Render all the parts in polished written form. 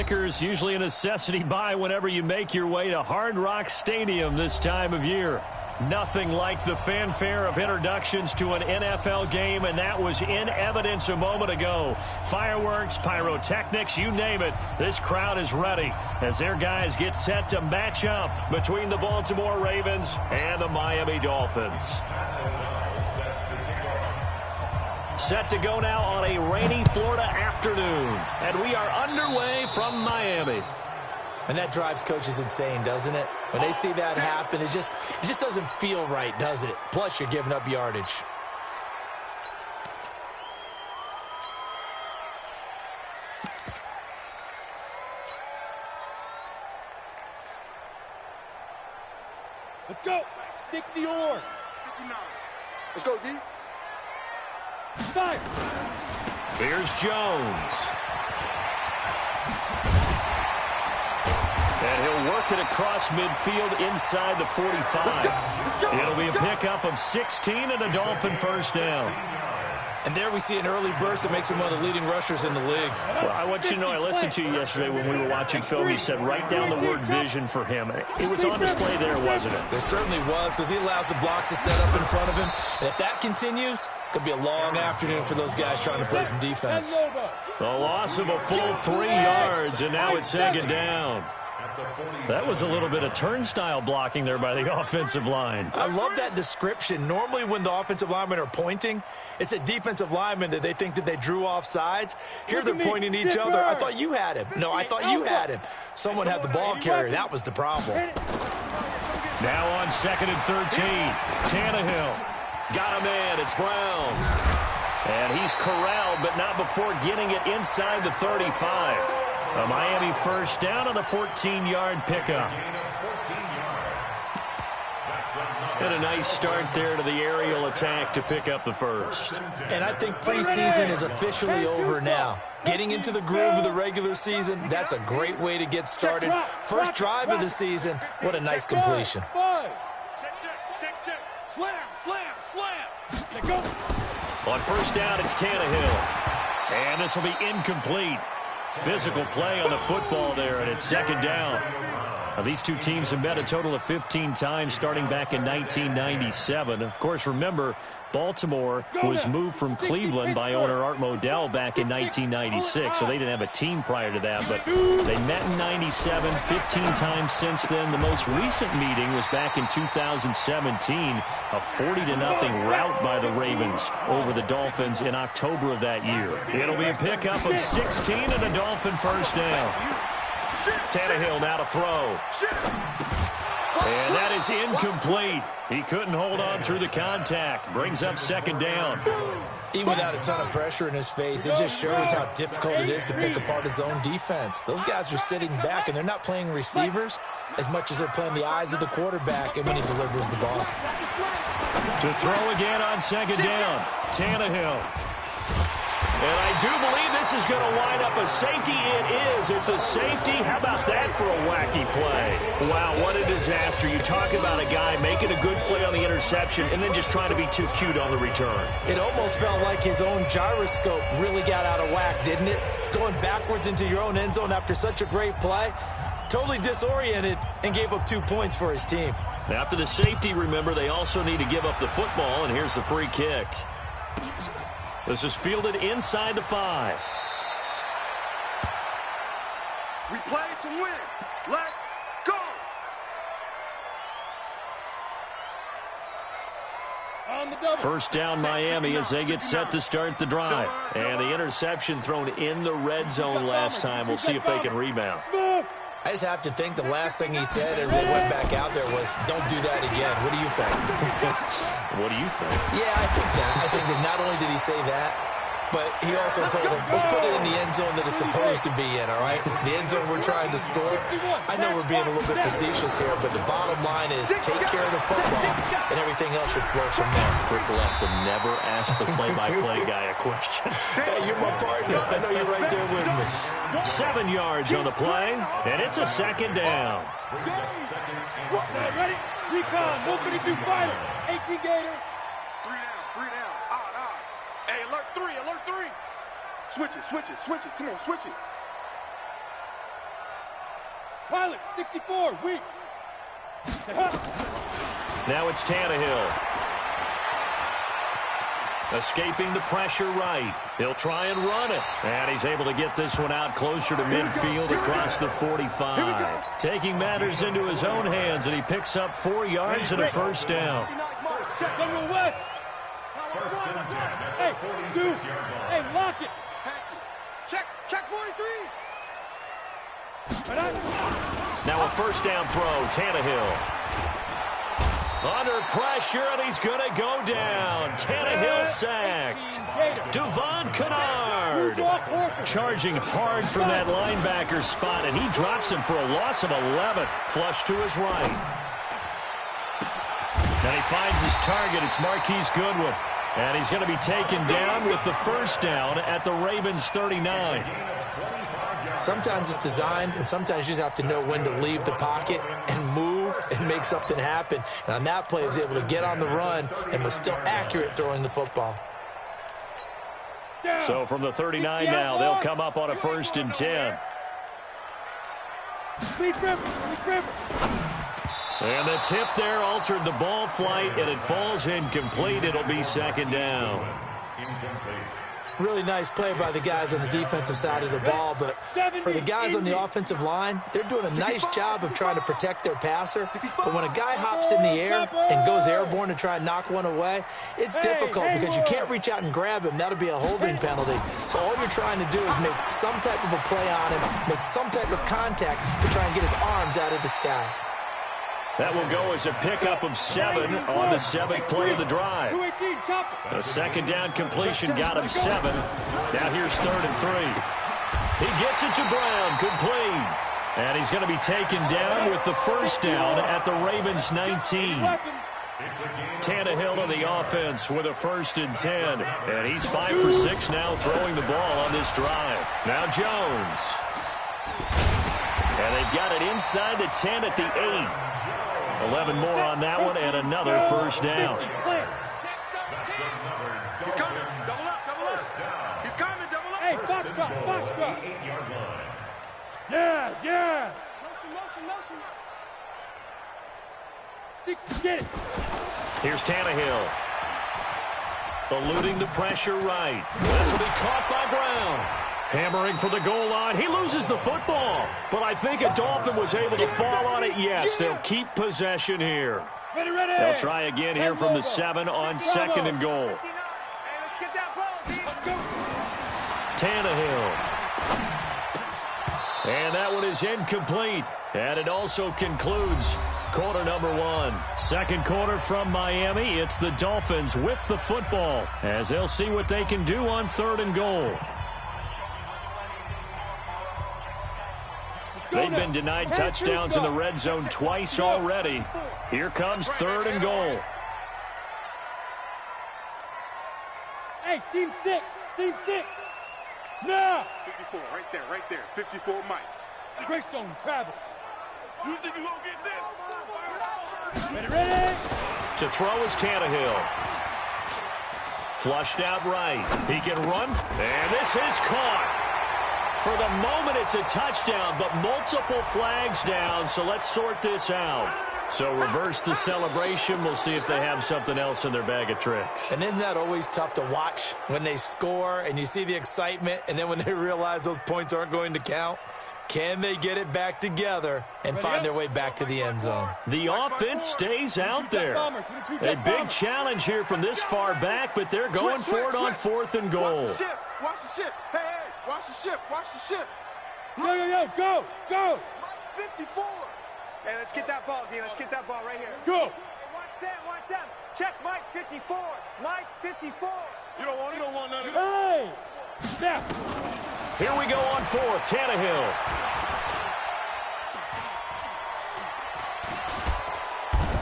liquor's usually a necessity buy whenever you make your way to Hard Rock Stadium this time of year. Nothing like the fanfare of introductions to an NFL game, and that was in evidence a moment ago. Fireworks, pyrotechnics, you name it. This crowd is ready as their guys get set to match up between the Baltimore Ravens and the Miami Dolphins. Set to go now on a rainy Florida afternoon, and we are underway from Miami. And that drives coaches insane, doesn't it? When they see that happen, it just doesn't feel right, does it? Plus, you're giving up yardage. Let's go. 60 or 59. Let's go, D. Fire. Here's Jones. And he'll work it across midfield inside the 45. It'll be a pickup of 16 and a Dolphin first down. And there we see an early burst that makes him one of the leading rushers in the league. Well, I want you to know, I listened to you yesterday when we were watching film. You said write down the word vision for him. It was on display there, wasn't it? It certainly was, because he allows the blocks to set up in front of him. And if that continues, it could be a long afternoon for those guys trying to play some defense. The loss of a full 3 yards, and now it's second down. That was a little bit of turnstile blocking there by the offensive line. I love that description. Normally when the offensive linemen are pointing, it's a defensive lineman that they think that they drew off sides. Here they're pointing at each other. I thought you had him. No, I thought you had him. Someone had the ball carrier. That was the problem. Now on 2nd and 13. Tannehill. Got him in. It's Brown. And he's corralled, but not before getting it inside the 35. A Miami first down on the 14-yard pickup. And a nice start there to the aerial attack to pick up the first. And I think preseason is officially over now. Getting into the groove of the regular season, that's a great way to get started. First drive of the season, what a nice completion. Check. Slam. On first down, it's Tannehill. And this will be incomplete. Physical play on the football there, and it's second down. Now, these two teams have met a total of 15 times starting back in 1997. Of course, remember, Baltimore was moved from Cleveland by owner Art Modell back in 1996, so they didn't have a team prior to that. But they met in 97, 15 times since then. The most recent meeting was back in 2017, a 40-0 rout by the Ravens over the Dolphins in October of that year. It'll be a pickup of 16 and a Dolphin first down. Tannehill now to throw. And that is incomplete. He couldn't hold on through the contact. Brings up second down. Even without a ton of pressure in his face, it just shows how difficult it is to pick apart his own defense. Those guys are sitting back, and they're not playing receivers as much as they're playing the eyes of the quarterback and when he delivers the ball. To throw again on second down, Tannehill. And I do believe this is going to wind up a safety. It is. It's a safety. How about that for a wacky play? Wow, what a disaster. You talk about a guy making a good play on the interception and then just trying to be too cute on the return. It almost felt like his own gyroscope really got out of whack, didn't it? Going backwards into your own end zone after such a great play. Totally disoriented and gave up 2 points for his team. After the safety, remember, they also need to give up the football, and here's the free kick. This is fielded inside the 5. We play to win. Let go. First down Miami as they get set to start the drive. And the interception thrown in the red zone last time. We'll see if they can rebound. I just have to think the last thing he said as they went back out there was, don't do that again. What do you think? What do you think? Yeah, I think that. I think that not only did he say that, but he also told him, let's put it in the end zone that it's supposed to be in, all right? The end zone we're trying to score. I know we're being a little bit facetious here, but the bottom line is take care of the football, and everything else should flow from there. Quick lesson, never ask the play-by-play guy a question. Hey, you're my partner. I know you're right there with me. 7 yards on the play, and it's a second down. Ready? Recon, 152 fighter, 18 Gator. 3 down. Odd. Hey, alert 3. Switch it. Come on, switch it. Pilot, 64, weak. Now it's Tannehill. Escaping the pressure right. He'll try and run it. And he's able to get this one out closer to midfield across the 45. Taking matters into his own hands, and he picks up 4 yards and a first down. General West. Hey, dude. Hey, lock it. Check 43. Now a first down throw, Tannehill. Under pressure, and he's going to go down. Tannehill sacked. Devon Kennard charging hard from that linebacker spot, and he drops him for a loss of 11. Flush to his right. And he finds his target. It's Marquise Goodwin. And he's going to be taken down with the first down at the Ravens 39. Sometimes it's designed, and sometimes you just have to know when to leave the pocket and move and make something happen. And on that play, he was able to get on the run and was still accurate throwing the football. So from the 39 now, they'll come up on a 1st and 10. And the tip there altered the ball flight, and it falls incomplete. It'll be 2nd down. Really nice play by the guys on the defensive side of the ball, but for the guys on the offensive line, they're doing a nice job of trying to protect their passer. But when a guy hops in the air and goes airborne to try and knock one away, it's difficult because you can't reach out and grab him. That'll be a holding penalty. So all you're trying to do is make some type of a play on him, make some type of contact to try and get his arms out of the sky. That will go as a pickup of 7 on the 7th play of the drive. A 2nd down completion got him 7. Now here's 3rd and 3. He gets it to Brown, complete. And he's going to be taken down with the first down at the Ravens 19. Tannehill on the offense with a 1st and 10. And he's 5 for 6 now throwing the ball on this drive. Now Jones. And they've got it inside the 10 at the 8. 11 more on that one, and another first down. He's coming. Double up. He's coming. Double up. Hey, foxtrot. Yes. Motion. 60, get it. Here's Tannehill. Eluding the pressure right. This will be caught by Brown. Hammering for the goal line. He loses the football. But I think a Dolphin was able to fall on it. Yes, they'll keep possession here. Ready. They'll try again here from the 7 on 2nd and goal. Tannehill. And that one is incomplete. And it also concludes quarter number 1. Second quarter from Miami. It's the Dolphins with the football as they'll see what they can do on 3rd and goal. They've been denied touchdowns in the red zone twice already. Here comes 3rd and goal. Hey, seam 6. Now. 54, right there. 54, Mike. Greystone, travel. You think you're going to get this? Ready. To throw is Tannehill. Flushed out right. He can run. And this is caught. For the moment, it's a touchdown, but multiple flags down, so let's sort this out. So reverse the celebration. We'll see if they have something else in their bag of tricks. And isn't that always tough to watch when they score and you see the excitement, and then when they realize those points aren't going to count? Can they get it back together and find their way back to the end zone? The offense stays out there. A big challenge here from this far back, but they're going for it on 4th and goal. Watch the ship. Hey, watch the ship. Go. 54. Hey, let's get that ball, D. Let's get that ball right here. Go. Watch Sam. Check Mike 54. Mike 54. You don't want none of it. Hey. Snap. Here we go on 4th. Tannehill.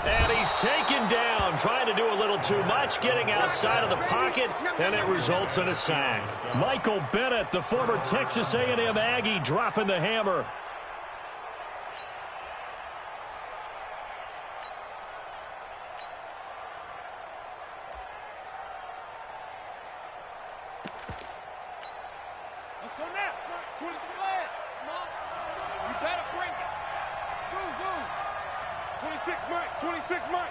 And he's taken down, trying to do a little too much, getting outside of the pocket, and it results in a sack. Michael Bennett, the former Texas A&M Aggie, dropping the hammer. Let's go now. 20 to the left. Come on. You better bring it. 26 Mike, 26 Mike.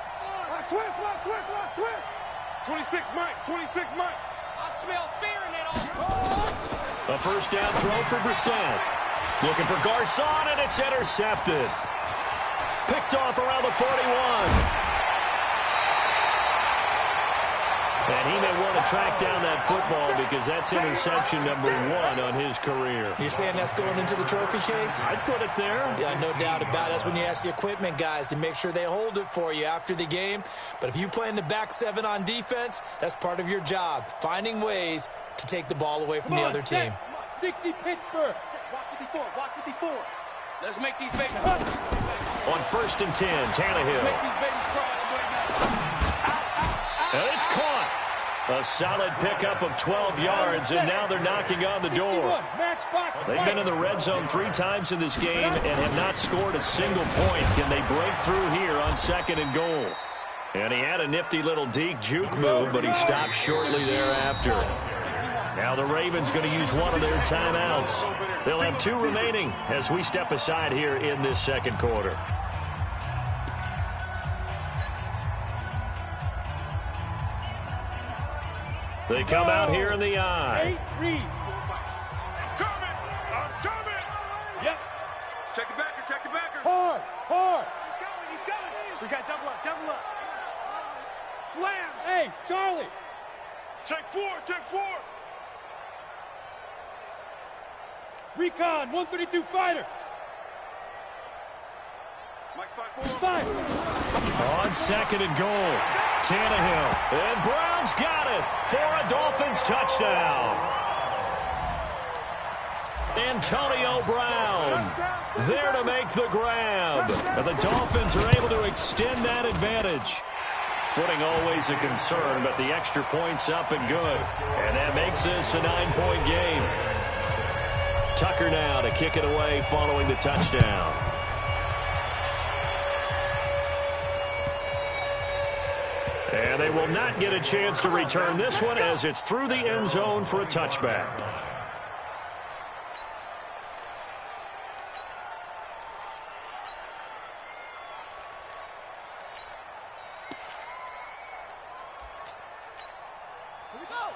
Watch twist, watch twist, watch twist. 26 Mike, 26 Mike. I smell fear in that offense. A first down throw for Brissett. Looking for Garcon, and it's intercepted. Picked off around the 41. And he may want to track down that football because that's interception number 1 on his career. You're saying that's going into the trophy case? I'd put it there. Yeah, no doubt about it. That's when you ask the equipment guys to make sure they hold it for you after the game. But if you play in the back 7 on defense, that's part of your job, finding ways to take the ball away from the other team. 60 Pittsburgh. Watch 54, watch 54. Let's make these babies. On first and 10, Tannehill. Make these babies cry. And it's caught. A solid pickup of 12 yards, and now they're knocking on the door. They've been in the red zone 3 times in this game and have not scored a single point. Can they break through here on 2nd and goal? And he had a nifty little deke juke move, but he stopped shortly thereafter. Now the Ravens going to use one of their timeouts. They'll have 2 remaining as we step aside here in this second quarter. They come out here in the eye. I'm coming. Yep. Check the backer, check the backer. Hard. He's coming. We got double up, double up. Slams. Hey, Charlie. Check 4, check 4. Recon, 132 fighter. Mike's 5-4. Fire. On 2nd and goal, Tannehill. And Brown's got it for a Dolphins touchdown. Antonio Brown there to make the grab. And the Dolphins are able to extend that advantage. Footing always a concern, but the extra point's up and good. And that makes this a 9-point game. Tucker now to kick it away following the touchdown. And they will not get a chance to return this one as it's through the end zone for a touchback.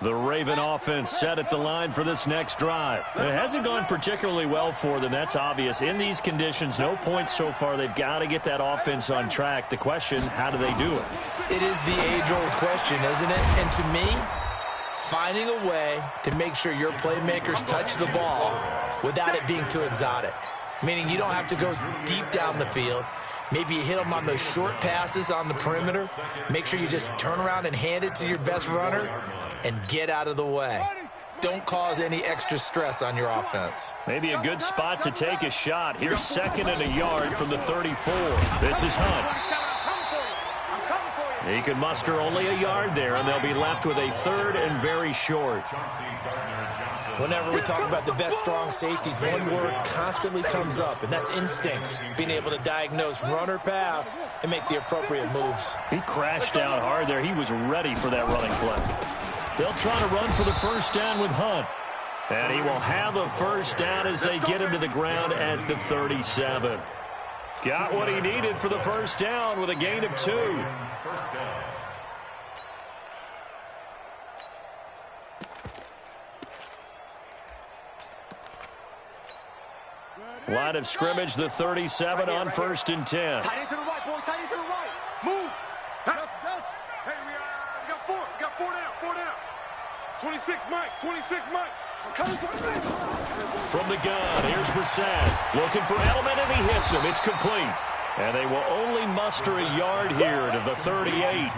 The Raven offense set at the line for this next drive. It hasn't gone particularly well for them. That's obvious. In these conditions, no points so far. They've got to get that offense on track. The question, how do they do it? It is the age-old question, isn't it? And to me, finding a way to make sure your playmakers touch the ball without it being too exotic. Meaning you don't have to go deep down the field. Maybe you hit them on those short passes on the perimeter. Make sure you just turn around and hand it to your best runner and get out of the way. Don't cause any extra stress on your offense. Maybe a good spot to take a shot. Here's 2nd and a yard from the 34. This is Hunt. He could muster only a yard there, and they'll be left with a 3rd and very short. Whenever we talk about the best strong safeties, one word constantly comes up, and that's instincts. Being able to diagnose run or pass and make the appropriate moves. He crashed out hard there. He was ready for that running play. They'll try to run for the first down with Hunt. And he will have a first down as they get him to the ground at the 37. Got what he needed for the first down with a gain of 2. Line of scrimmage, the 37 on 1st and 10. Tight end to the right, boy. Tight end to the right. Move. Hey, we got 4 down, 4 down. 26 Mike, 26 Mike. I'm coming for the man. From the gun, here's Brissett. Looking for Edelman, and he hits him. It's complete. And they will only muster a yard here to the 38.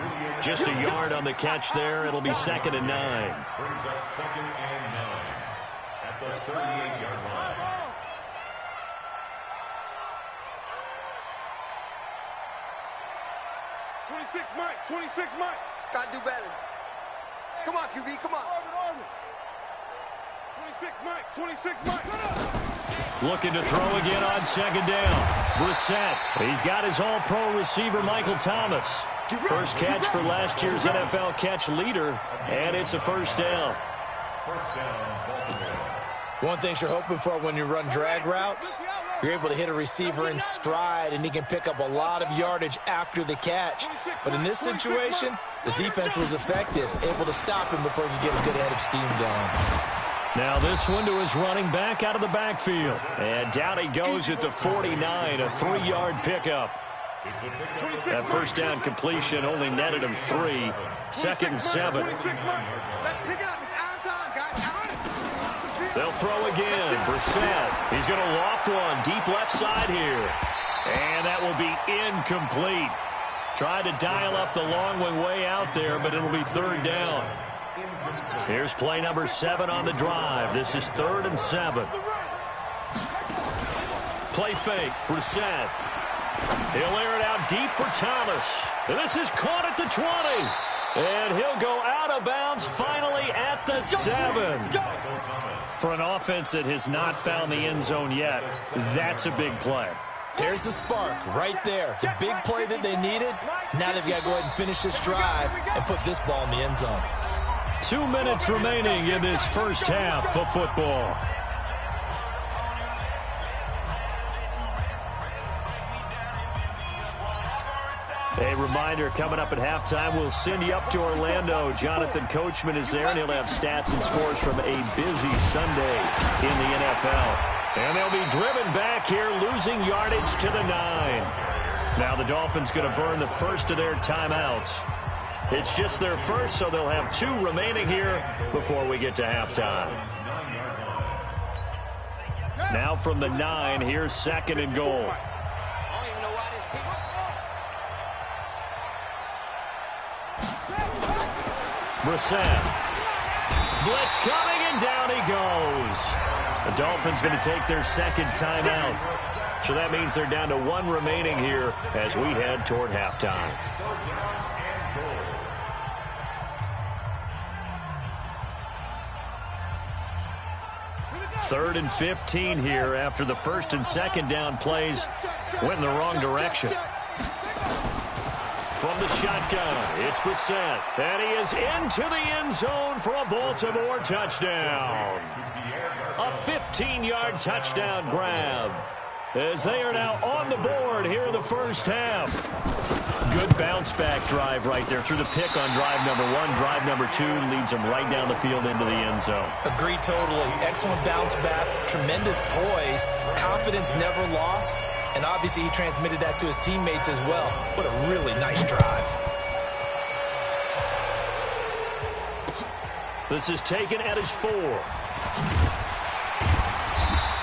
Just a yard on the catch there. It'll be 2nd and 9. Brings up 2nd and 9 at the 38-yard line. Mike, 26 Mike. Gotta do better. Come on, QB, come on. 26 Mike, 26 Mike. Looking to throw again on 2nd down. Brissett. He's got his all-pro receiver, Michael Thomas. First catch for last year's NFL catch leader, and it's a first down. First down, Baltimore. One thing you're hoping for when you run drag routes, you're able to hit a receiver in stride, and he can pick up a lot of yardage after the catch. But in this situation, the defense was effective, able to stop him before he could get a good head of steam going. Now this one to his running back out of the backfield. And down he goes at the 49, a 3-yard pickup. That first down completion only netted him 3. 2nd and 7. Let's pick it up. It's our time, guys. They'll throw again. Brissett. He's going to loft one deep left side here. And that will be incomplete. Tried to dial up the long one way out there, but it'll be 3rd down. Here's play number 7 on the drive. This is 3rd and 7. Play fake. Brissett. He'll air it out deep for Thomas. And this is caught at the 20. And he'll go out of bounds finally at the 7. For an offense that has not found the end zone yet, that's a big play. There's the spark right there. The big play that they needed. Now they've got to go ahead and finish this drive and put this ball in the end zone. 2 minutes remaining in this first half of football. A reminder, coming up at halftime, we'll send you up to Orlando. Jonathan Coachman is there, and he'll have stats and scores from a busy Sunday in the NFL. And they'll be driven back here, losing yardage to the 9. Now the Dolphins going to burn the first of their timeouts. It's just their first, so they'll have 2 remaining here before we get to halftime. Now from the 9, here's 2nd and goal. Brissett. Blitz coming, and down he goes. The Dolphins going to take their 2nd timeout. So that means they're down to 1 remaining here as we head toward halftime. Third and 15 here after the 1st and 2nd down plays went in the wrong direction. From the shotgun, it's Brissett. And he is into the end zone for a Baltimore touchdown. A 15-yard touchdown grab as they are now on the board here in the first half. Good bounce-back drive right there through the pick on drive number 1. Drive number 2 leads them right down the field into the end zone. Agree totally. Excellent bounce-back, tremendous poise, confidence never lost. And obviously he transmitted that to his teammates as well. What a really nice drive. This is taken at his 4.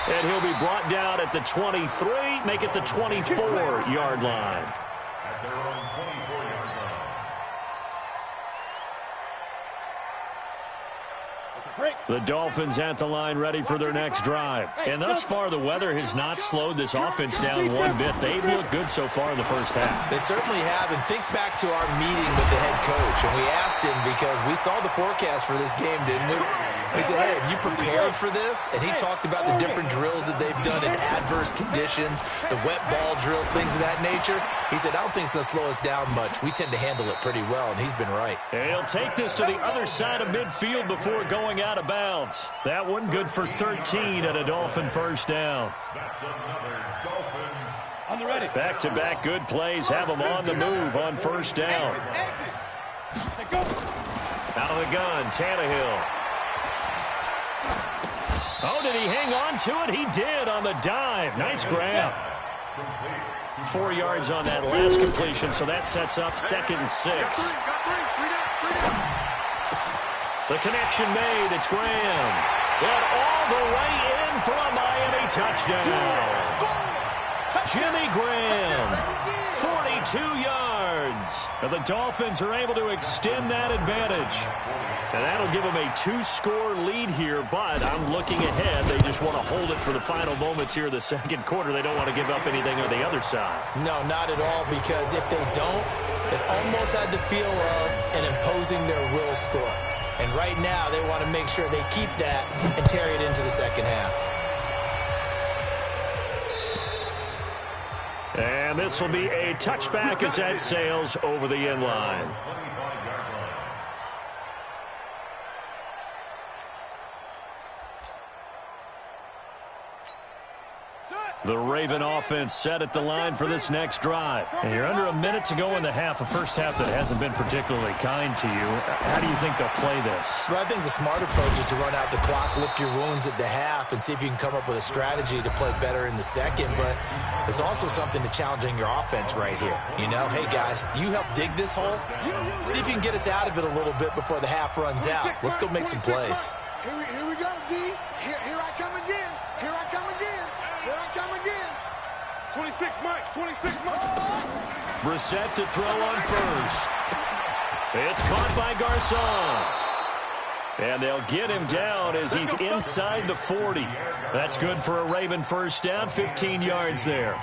And he'll be brought down at the 23, make it the 24-yard line. At their own 24-yard line. The Dolphins at the line ready for their next drive. And thus far, the weather has not slowed this offense down one bit. They've looked good so far in the first half. They certainly have. And think back to our meeting with the head coach. And we asked him because we saw the forecast for this game, didn't we? We said, hey, have you prepared for this? And he talked about the different drills that they've done in adverse conditions, the wet ball drills, things of that nature. He said, I don't think it's going to slow us down much. We tend to handle it pretty well, and he's been right. And he'll take this to the other side of midfield before going out of bounds. That one good for 13 at a Dolphin first down. That's another Dolphins. On the ready. Back-to-back good plays have them on the move on first down. Out of the gun, Tannehill. Oh, did he hang on to it? He did on the dive. Nice grab. 4 yards on that last completion, so that sets up 2nd and 6. The connection made. It's Graham. And all the way in for a Miami touchdown. Jimmy Graham, 42 yards. And the Dolphins are able to extend that advantage. And that'll give them a 2-score lead here, but I'm looking ahead. They just want to hold it for the final moments here in the second quarter. They don't want to give up anything on the other side. No, not at all, because if they don't, it almost had the feel of an imposing their will score. And right now, they want to make sure they keep that and carry it into the second half. And this will be a touchback as that sails over the end line. Raven offense set at the line for this next drive. And you're under a minute to go in the half, a first half that hasn't been particularly kind to you. How do you think they'll play this? Well, I think the smart approach is to run out the clock, lick your wounds at the half, and see if you can come up with a strategy to play better in the second. But there's also something to challenging your offense right here. You know, hey, guys, you help dig this hole. See if you can get us out of it a little bit before the half runs out. Let's go make some plays. Here we go, D. Here I come again. Here I come again. Here I come again. 26, Mike. 26, Mike. Brissett to throw on first. It's caught by Garcon. And they'll get him down as he's inside the 40. That's good for a Raven first down, 15 yards there.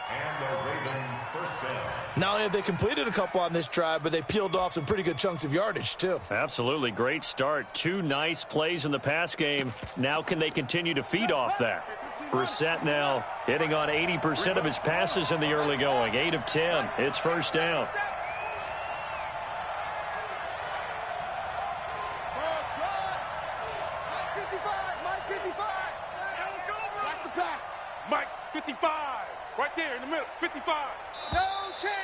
And the Raven first down. Not only have they completed a couple on this drive, but they peeled off some pretty good chunks of yardage, too. Absolutely. Great start. 2 nice plays in the pass game. Now can they continue to feed off that? Brissett now hitting on 80% of his passes in the early going. 8 of 10. It's first down. Mike 55. Watch the pass. Mike 55. Right there in the middle. 55. No chance.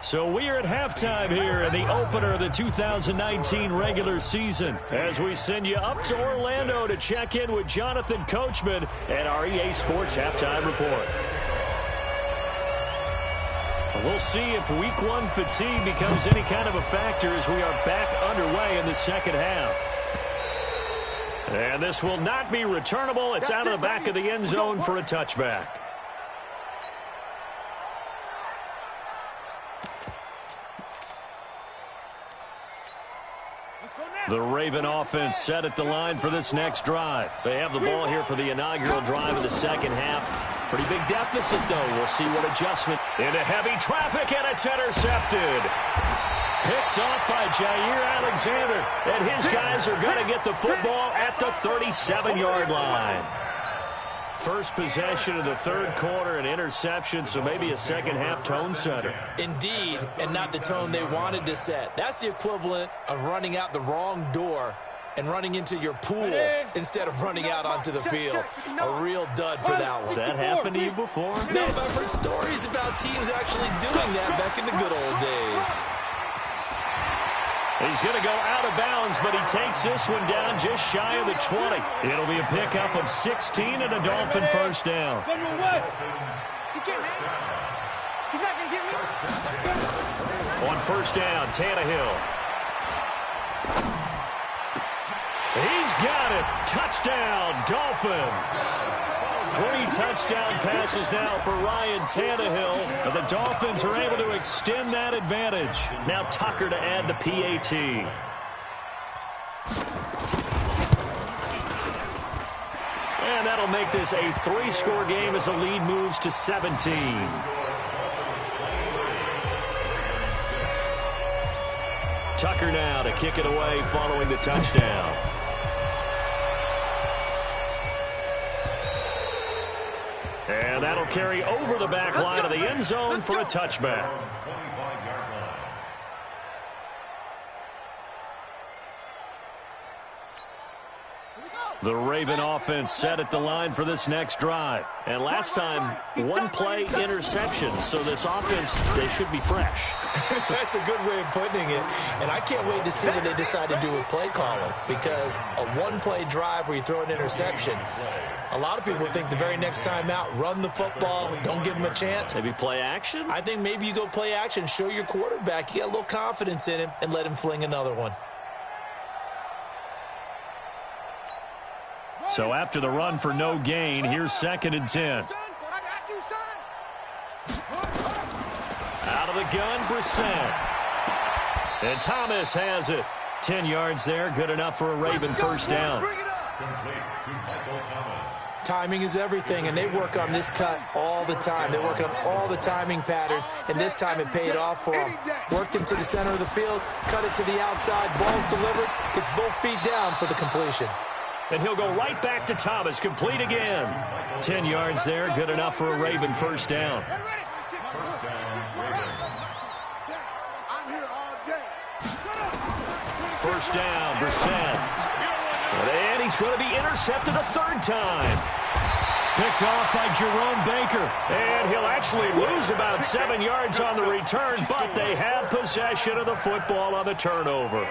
So we are at halftime here in the opener of the 2019 regular season as we send you up to Orlando to check in with Jonathan Coachman and our EA Sports Halftime Report. We'll see if week 1 fatigue becomes any kind of a factor as we are back underway in the second half. And this will not be returnable. It's out of the back of the end zone for a touchback. The Raven offense set at the line for this next drive. They have the ball here for the inaugural drive of the second half. Pretty big deficit, though. We'll see what adjustment. Into heavy traffic, and it's intercepted. Picked off by Jair Alexander. And his guys are going to get the football at the 37-yard line. First possession of the third quarter, an interception, so maybe a second-half tone setter. Indeed, and not the tone they wanted to set. That's the equivalent of running out the wrong door and running into your pool instead of running out onto the field. A real dud for that one. Has that happened to you before? No, but I've heard stories about teams actually doing that back in the good old days. He's going to go out of bounds, but he takes this one down just shy of the 20. It'll be a pickup of 16 and a Dolphin first down. He's not going to get me. On first down, Tannehill. He's got it. Touchdown, Dolphins. 3 touchdown passes now for Ryan Tannehill. And the Dolphins are able to extend that advantage. Now Tucker to add the PAT. And that'll make this a 3-score game as the lead moves to 17. Tucker now to kick it away following the touchdown. And that'll carry over the back line of the end zone for a touchback. The Raven offense set at the line for this next drive. And last time, 1-play interception. So this offense, they should be fresh. That's a good way of putting it. And I can't wait to see what they decide to do with play calling. Because a 1-play drive where you throw an interception, a lot of people think the very next time out, run the football, don't give him a chance. Maybe play action? I think maybe you go play action, show your quarterback, you got a little confidence in him, and let him fling another one. So after the run for no gain, here's 2nd and 10. Out of the gun, Brissett. And Thomas has it. 10 yards there, good enough for a Raven first down. Timing is everything, and they work on this cut all the time. They work on all the timing patterns, and this time it paid off for them. Worked him to the center of the field, cut it to the outside, ball's delivered, gets both feet down for the completion. And he'll go right back to Thomas, complete again. 10 yards there, good enough for a Raven first down. First down, Raven. I'm here all day. First down, Brissett. And he's going to be intercepted a third time. Picked off by Jerome Baker. And he'll actually lose about 7 yards on the return, but they have possession of the football on the turnover.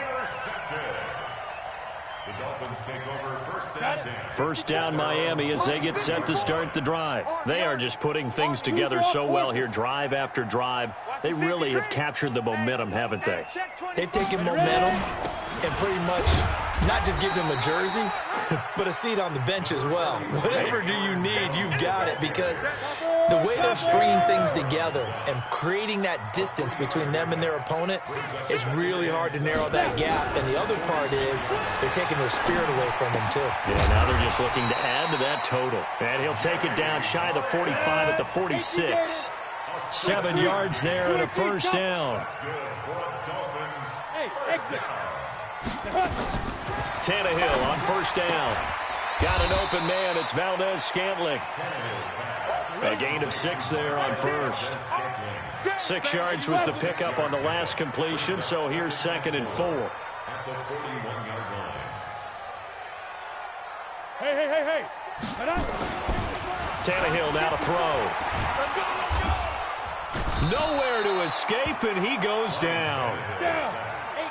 The Dolphins take over first and 10. First down Miami as they get set to start the drive. They are just putting things together so well here, drive after drive. They really have captured the momentum, haven't they? They've taken momentum and pretty much not just give them a jersey, but a seat on the bench as well. Whatever do you need, you've got it, because the way they're stringing things together and creating that distance between them and their opponent, it's really hard to narrow that gap. And the other part is they're taking their spirit away from them, too. Yeah, now they're just looking to add to that total. And he'll take it down shy of the 45 at the 46. 7 yards there and a first down. Hey, exit. Tannehill on first down. Got an open man. It's Valdez-Scantling. A gain of 6 there on first. 6 yards was the pickup on the last completion, so here's 2nd and 4. At the 41-yard line. Hey. Tannehill now to throw. Nowhere to escape, and he goes down.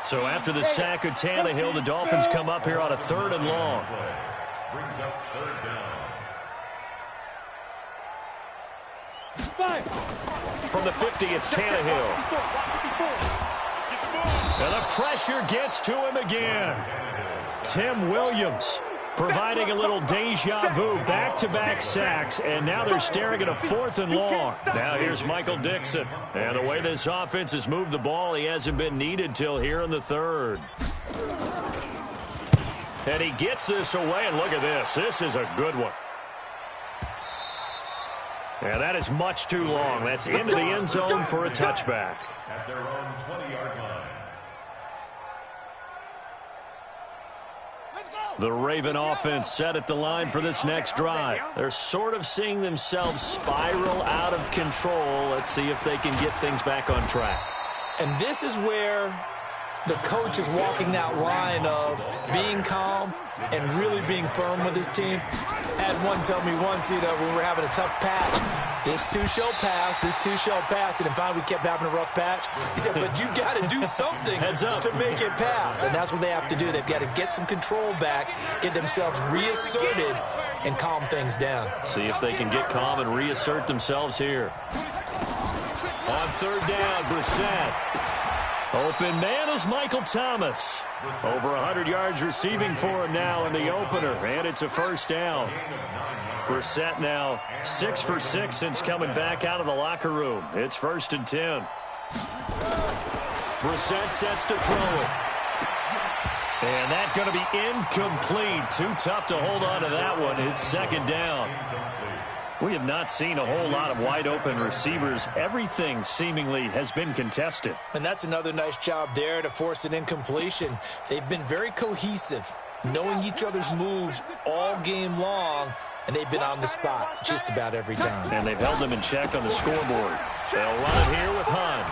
So after the sack of Tannehill, the Dolphins come up here on a 3rd and long. Brings up 3rd down. From the 50, it's Tannehill. And the pressure gets to him again. Tim Williams providing a little deja vu, back-to-back sacks, and now they're staring at a 4th and long. Now here's Michael Dixon. And the way this offense has moved the ball, he hasn't been needed till here in the 3rd. And he gets this away, and look at this. This is a good one. And that is much too long. That's into the end zone for a touchback. At their own 20-yard line. The Raven offense set at the line for this next drive. They're sort of seeing themselves spiral out of control. Let's see if they can get things back on track. And this is where the coach is walking that line of being calm and really being firm with his team. I had one tell me once, when we were having a tough patch, this too shall pass, this too shall pass. And finally we kept having a rough patch. He said, but you got to do something to make it pass. And that's what they have to do. They've got to get some control back, get themselves reasserted, and calm things down. See if they can get calm and reassert themselves here. On 3rd down, Brissett. Open man is Michael Thomas. Over 100 yards receiving for him now in the opener, and it's a first down. Brissett now 6 for 6 since coming back out of the locker room. It's 1st and 10. Brissett sets to throw it. And that's going to be incomplete. Too tough to hold on to that one. It's 2nd down. We have not seen a whole lot of wide-open receivers. Everything seemingly has been contested. And that's another nice job there to force an incompletion. They've been very cohesive, knowing each other's moves all game long, and they've been on the spot just about every time. And they've held them in check on the scoreboard. They'll run it here with Hunt.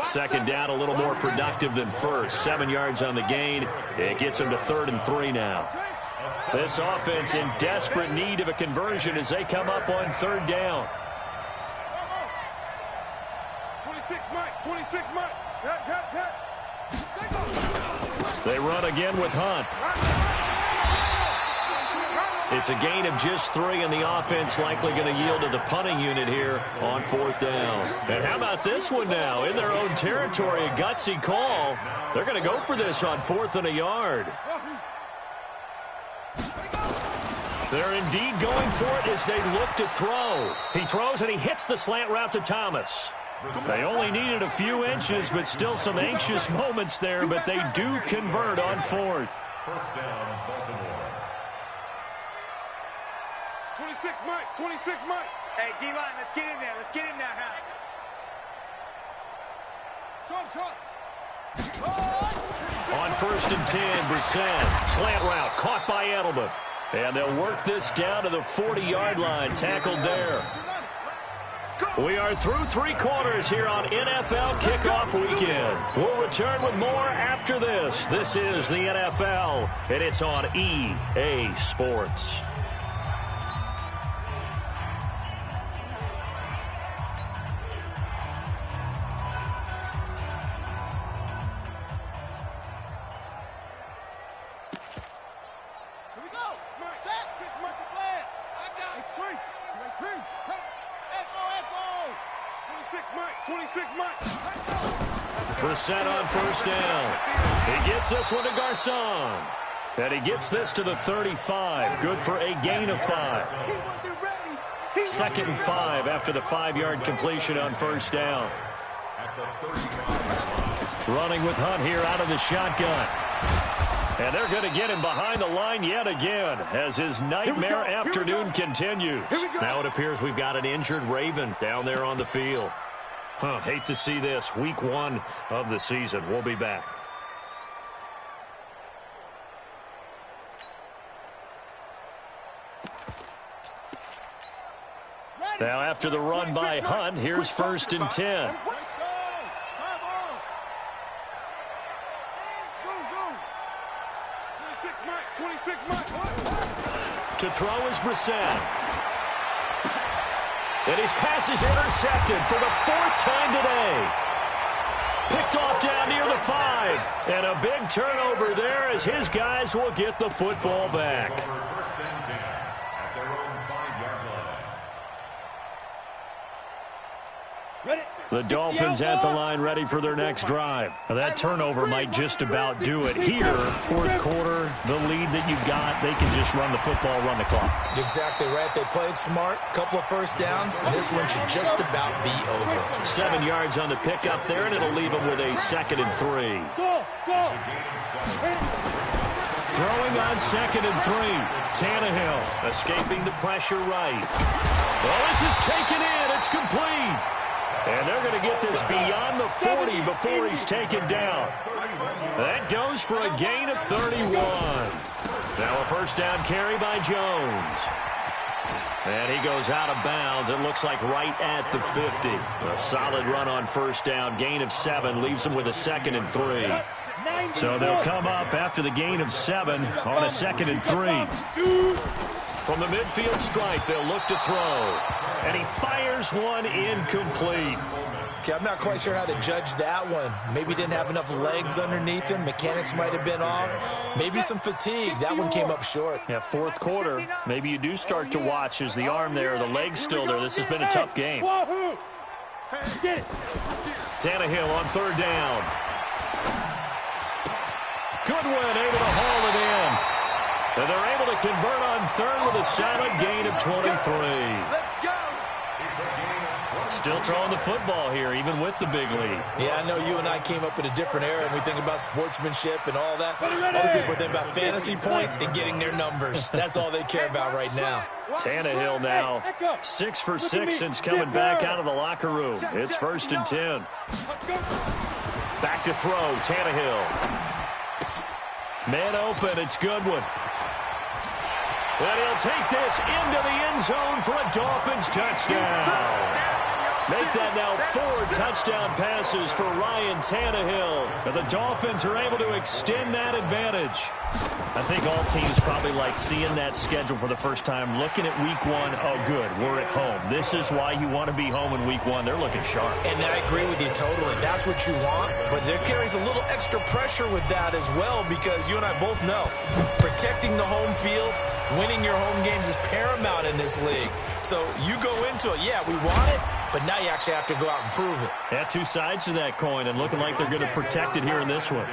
2nd down, a little more productive than first. 7 yards on the gain. It gets them to 3rd and 3 now. This offense in desperate need of a conversion as they come up on 3rd down. 26 Mike. They run again with Hunt. It's a gain of just 3, and the offense likely going to yield to the punting unit here on 4th down. And how about this one now? In their own territory, a gutsy call. They're going to go for this on 4th and a yard. They're indeed going for it as they look to throw. He throws, and he hits the slant route to Thomas. They only needed a few inches, but still some anxious moments there, but they do convert on 4th. First down, Baltimore. 26 Mike. Hey, D-line, let's get in there. Let's get in there, Hal. On 1st and 10, Brissett. Slant route, caught by Edelman. And they'll work this down to the 40-yard line, tackled there. We are through 3 quarters here on NFL Kickoff Weekend. We'll return with more after this. This is the NFL, and it's on EA Sports. Mike. 26, Mike. Brissett on first down. He gets this one to Garcon. And he gets this to the 35. Good for a gain of 5. 2nd and 5 after the 5-yard completion on first down. Running with Hunt here out of the shotgun. And they're going to get him behind the line yet again as his nightmare afternoon continues. Now it appears we've got an injured Raven down there on the field. Hate to see this. Week 1 of the season. We'll be back. Now after the run by Hunt, here's 1st and 10. To throw is Brissett. And his pass is intercepted for the 4th time today. Picked off down near the 5. And a big turnover there as his guys will get the football back. The Dolphins at the line ready for their next drive. Now that turnover might just about do it. Here, 4th quarter, the lead that you've got, they can just run the football, run the clock. Exactly right. They played smart, couple of first downs, and this one should just about be over. 7 yards on the pickup there, and it'll leave them with a 2nd and 3. Throwing on 2nd and 3. Tannehill escaping the pressure right. Well, this is taken in. It's complete. And they're going to get this beyond the 40 before he's taken down. That goes for a gain of 31. Now a first down carry by Jones. And he goes out of bounds. It looks like right at the 50. A solid run on first down. Gain of 7 leaves them with a 2nd and 3. So they'll come up after the gain of 7 on a 2nd and 3. From the midfield stripe, they'll look to throw. And he fires one incomplete. Okay, I'm not quite sure how to judge that one. Maybe didn't have enough legs underneath him. Mechanics might have been off. Maybe some fatigue. That one came up short. Yeah, 4th quarter. Maybe you do start to watch as the arm there, the leg's still there. This has been a tough game. Tannehill on 3rd down. Goodwin able to haul it in. And they're able to convert on 3rd with a solid gain of 23. Still throwing the football here, even with the big lead. Yeah, I know you and I came up in a different era, and we think about sportsmanship and all that. Other people think about fantasy points and getting their numbers. That's all they care about right now. Tannehill now 6 for 6 since coming back out of the locker room. It's 1st and 10. Back to throw, Tannehill. Man open, it's Goodwin. And he'll take this into the end zone for a Dolphins touchdown. Make that now 4 touchdown passes for Ryan Tannehill. And the Dolphins are able to extend that advantage. I think all teams probably like seeing that schedule for the first time, looking at week 1. Oh, good, we're at home. This is why you want to be home in week 1. They're looking sharp. And I agree with you totally. That's what you want. But there carries a little extra pressure with that as well, because you and I both know protecting the home field, winning your home games is paramount in this league. So you go into it, yeah, we want it, but now you actually have to go out and prove it. Yeah, 2 sides to that coin, and looking like they're going to protect it here in this one.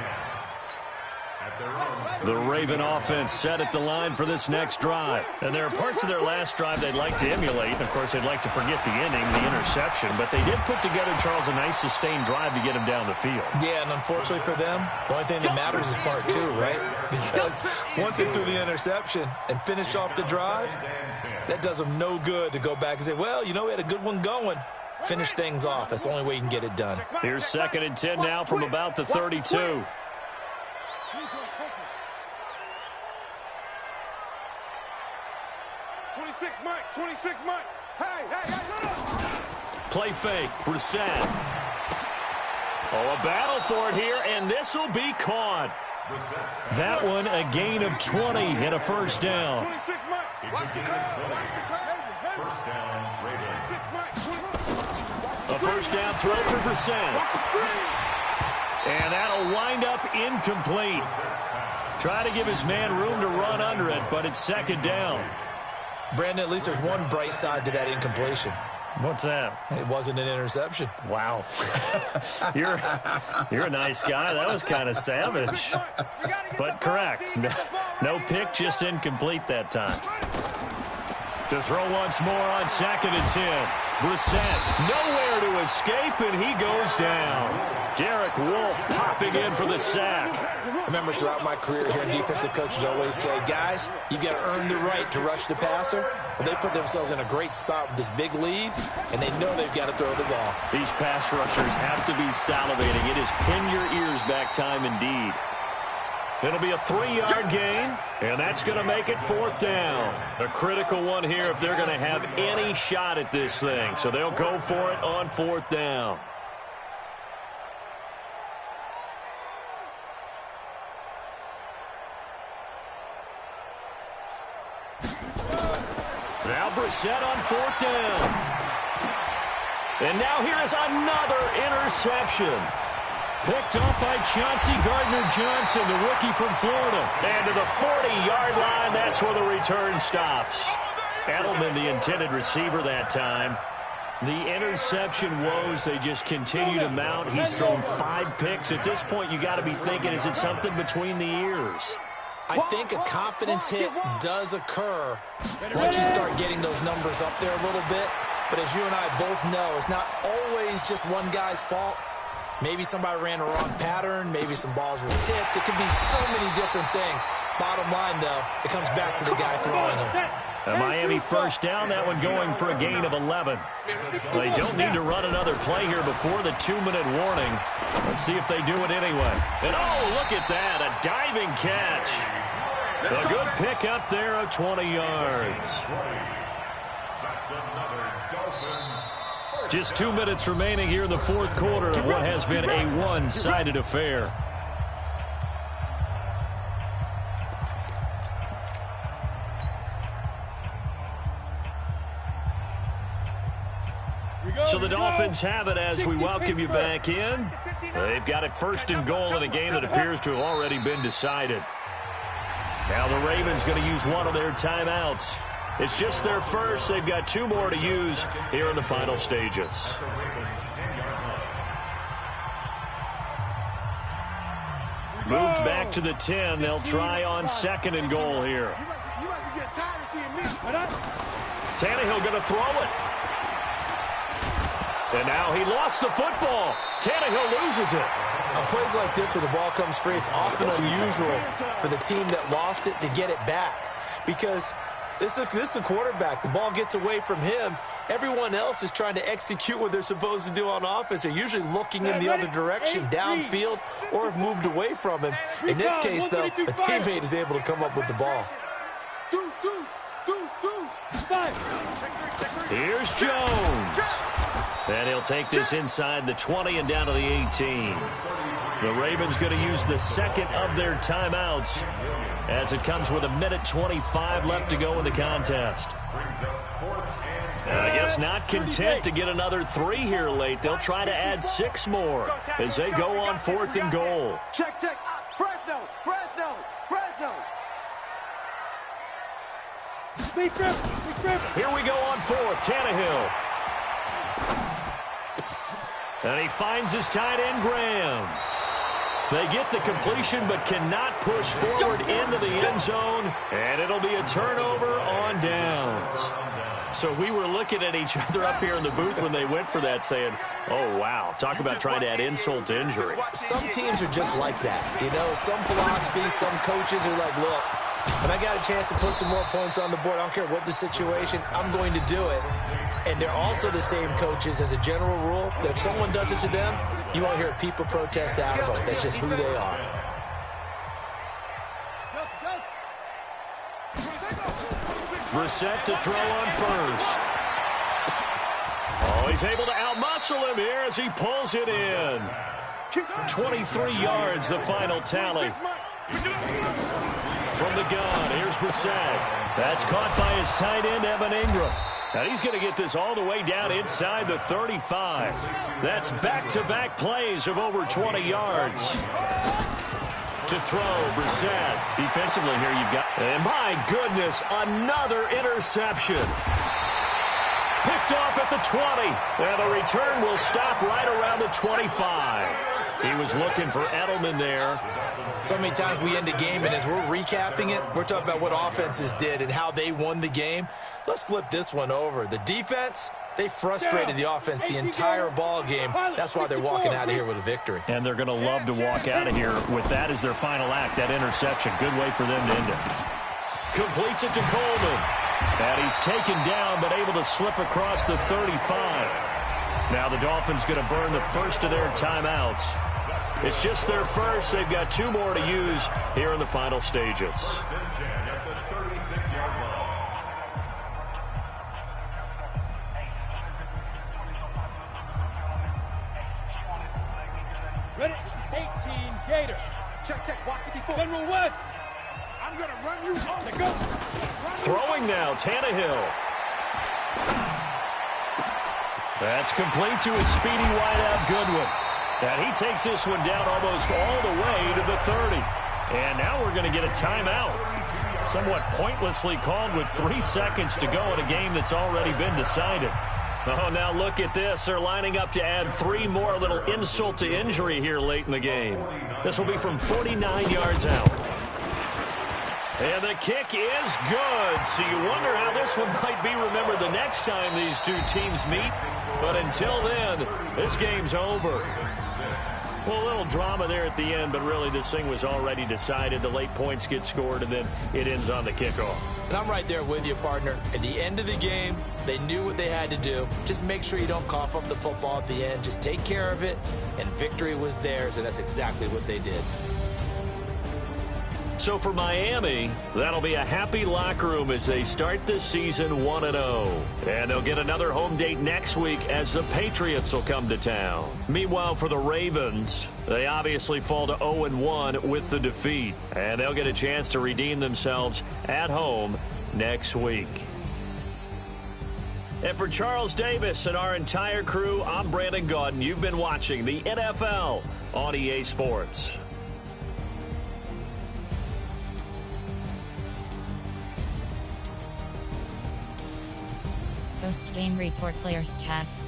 The Raven offense set at the line for this next drive. And there are parts of their last drive they'd like to emulate. Of course, they'd like to forget the inning, the interception. But they did put together, Charles, a nice sustained drive to get him down the field. Yeah, and unfortunately for them, the only thing that matters is part 2, right? Because once they threw the interception and finished off the drive, that does them no good to go back and say, well, you know, we had a good one going. Finish things off. That's the only way you can get it done. Here's 2nd and 10 now from about the 32. Mike, 26, Mike. Hey, play fake, Brissett. Oh, a battle for it here, and this will be caught. That one, a gain of 20 and a first down. 26, Mike. Watch the curve. First down, Ravens. A first down throw for Brissett. And that'll wind up incomplete. Try to give his man room to run under it, but it's 2nd down. Brandon, at least there's one bright side to that incompletion. What's that? It wasn't an interception. Wow. You're a nice guy. That was kind of savage. But correct. No pick, just incomplete that time. To throw once more on 2nd and 10. Brissett nowhere to escape, and he goes down. Derek Wolfe popping in for the sack. Remember, throughout my career here, defensive coaches always say, guys, you got to earn the right to rush the passer. But they put themselves in a great spot with this big lead, and they know they've got to throw the ball. These pass rushers have to be salivating. It is pin your ears back time indeed. It'll be a 3-yard gain, and that's going to make it 4th down. A critical one here if they're going to have any shot at this thing. So they'll go for it on 4th down. Now Brissett on 4th down. And now here is another interception. Picked up by Chauncey Gardner-Johnson, the rookie from Florida. And to the 40-yard line, that's where the return stops. Edelman, the intended receiver that time. The interception woes, they just continue to mount. He's thrown 5 picks. At this point, you got to be thinking, is it something between the ears? I think a confidence hit does occur once you start getting those numbers up there a little bit. But as you and I both know, it's not always just one guy's fault. Maybe somebody ran a wrong pattern. Maybe some balls were tipped. It could be so many different things. Bottom line, though, it comes back to the guy throwing them. A Miami first down, that one going for a gain of 11. They don't need to run another play here before the 2-minute warning. Let's see if they do it anyway. And, oh, look at that, a diving catch. A good pick up there of 20 yards. Just 2 minutes remaining here in the 4th quarter of what has been a one-sided affair. So the Dolphins have it as we welcome you back in. They've got it 1st and goal in a game that appears to have already been decided. Now the Ravens going to use one of their timeouts. It's just their first. They've got 2 more to use here in the final stages. Moved back to the 10. They'll try on 2nd and goal here. Tannehill going to throw it. And now he lost the football. Tannehill loses it. On plays like this where the ball comes free, it's often unusual for the team that lost it to get it back. Because this is the quarterback. The ball gets away from him. Everyone else is trying to execute what they're supposed to do on offense. They're usually looking in the other direction, downfield, or have moved away from him. In this case, though, a teammate is able to come up with the ball. Here's Jones. And he'll take this inside the 20 and down to the 18. The Ravens going to use the 2nd of their timeouts as it comes with 1:25 left to go in the contest. I guess not content to get another 3 here late. They'll try to add 6 more as they go on 4th and goal. Check. Fresno. Here we go on 4th. Tannehill. And he finds his tight end, Graham. They get the completion but cannot push forward into the end zone. And it'll be a turnover on downs. So we were looking at each other up here in the booth when they went for that saying, oh, wow, talk about trying to add insult to injury. Some teams are just like that. You know, some philosophies, some coaches are like, look, when I got a chance to put some more points on the board, I don't care what the situation, I'm going to do it. And they're also the same coaches as a general rule that if someone does it to them, you won't hear people protest out of them. That's just who they are. Brissett to throw on 1st. Oh, he's able to outmuscle him here as he pulls it in. 23 yards, the final tally. From the gun, here's Brissett. That's caught by his tight end, Evan Ingram. And he's going to get this all the way down inside the 35. That's back-to-back plays of over 20 yards. To throw, Brissett. Defensively here you've got, and my goodness, another interception. Picked off at the 20. And the return will stop right around the 25. He was looking for Edelman there. So many times we end a game, and as we're recapping it, we're talking about what offenses did and how they won the game. Let's flip this one over. The defense, they frustrated the offense the entire ball game. That's why they're walking out of here with a victory. And they're going to love to walk out of here with that as their final act, that interception. Good way for them to end it. Completes it to Coleman. And he's taken down, but able to slip across the 35. Now the Dolphins going to burn the first of their timeouts. It's just their first. They've got 2 more to use here in the final stages. Ready? 18, Gator. Check, block 54. General West. I'm going to run you off. Go. Throwing now, Tannehill. That's complete to his speedy wideout, Goodwin. And he takes this one down almost all the way to the 30. And now we're going to get a timeout. Somewhat pointlessly called with 3 seconds to go in a game that's already been decided. Oh, now look at this. They're lining up to add 3 more, little insult to injury here late in the game. This will be from 49 yards out. And the kick is good. So you wonder how this one might be remembered the next time these two teams meet. But until then, this game's over. Well, a little drama there at the end, but really this thing was already decided. The late points get scored, and then it ends on the kickoff. And I'm right there with you, partner. At the end of the game, they knew what they had to do. Just make sure you don't cough up the football at the end. Just take care of it, and victory was theirs, and that's exactly what they did. So for Miami, that'll be a happy locker room as they start this season 1-0. And they'll get another home date next week as the Patriots will come to town. Meanwhile, for the Ravens, they obviously fall to 0-1 with the defeat. And they'll get a chance to redeem themselves at home next week. And for Charles Davis and our entire crew, I'm Brandon Gaudin. You've been watching the NFL on EA Sports. Post-game report, player stats.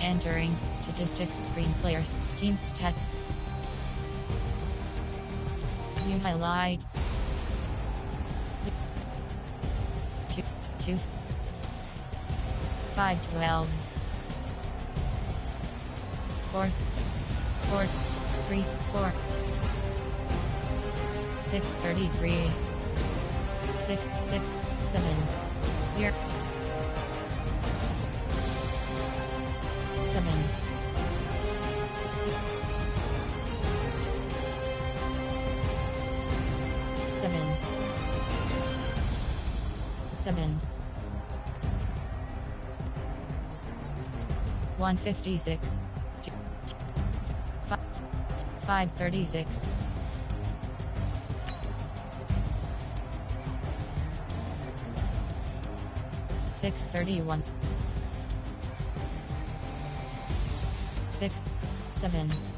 Entering statistics screen players, team stats. View highlights. 2 512 4 3 4 633 6 7 0 7 7 7 156 536 631 6 7